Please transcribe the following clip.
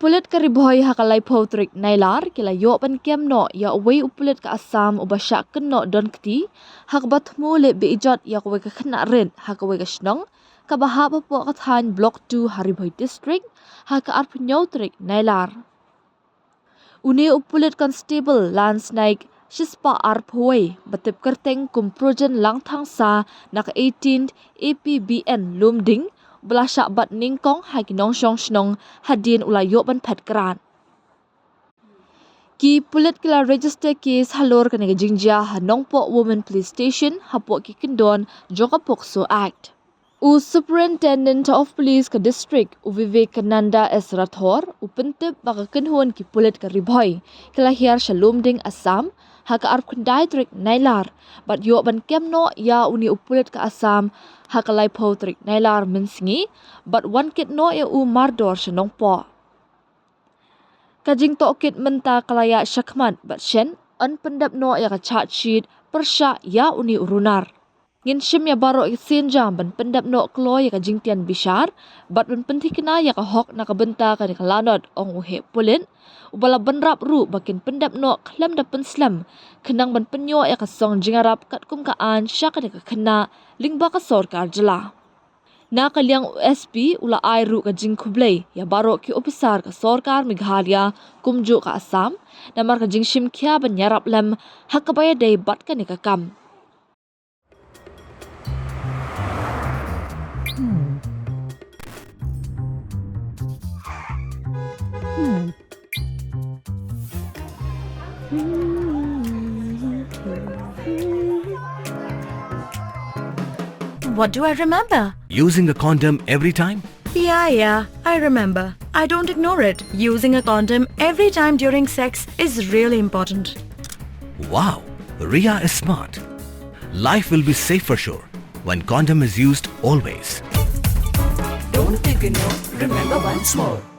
upulit ka riboy hakalay potrik nailar kila yo pan kem no ya away upulit ka Assam ubasya kenno don kti hakba thmu le beijot ya kawe ka khynnah rin hakawe ka shnong ka bahapa po ka than block 2 hariboy district haka arpnyotrik nailar une upulit constable lance naik Shispa arpoi batip kerteng kumprojen langthang sa nak 18 APBN lumding belasyak bat ningkong haki nong shong shnong hadin ulayo ban pet kran. Ki pulit kila register case halor kanega jingja hanongpo woman police station hapo ki kendon joka pokso act. U superintendent of police ka district u Vivekananda S Rathor u pentip baka kenhon ki pulit ka riboy kila hiar shalomding Assam haka arkundai trik nailar bat yo ban kemno ya uni upulit ka Assam haka lai potrik nailar mensingi bat wan kit no ya u mardor shanong po kajing to kit menta kalaya shakman bat shen an pendap no ya ka chat sheet persha ya uni urunar ngin shim ya baro isin jam ban pendap no klo ya ka jingtian bishar bat ban pentikna ya ka hok na ka benta ka ni kalanot ong uhe pulit ubala banrap ru bakin pendap no klam da penslam kenang ban penyo ya ka song jingarap kat kum ka an sha ka ni ka khynnah lingba ka sarkar jala na kalyang SP ula ai ru ka jing khublei ya baro ki officer ka sarkar Meghalaya kumju ka Assam namar ka jing shim khya ban yarap lam hakabaya dei bat ka ni ka kam What do I remember? Using a condom every time? Yeah, I remember. I don't ignore it. Using a condom every time during sex is really important. Wow, Ria is smart. Life will be safe for sure when condom is used always. Don't take a note, remember once more.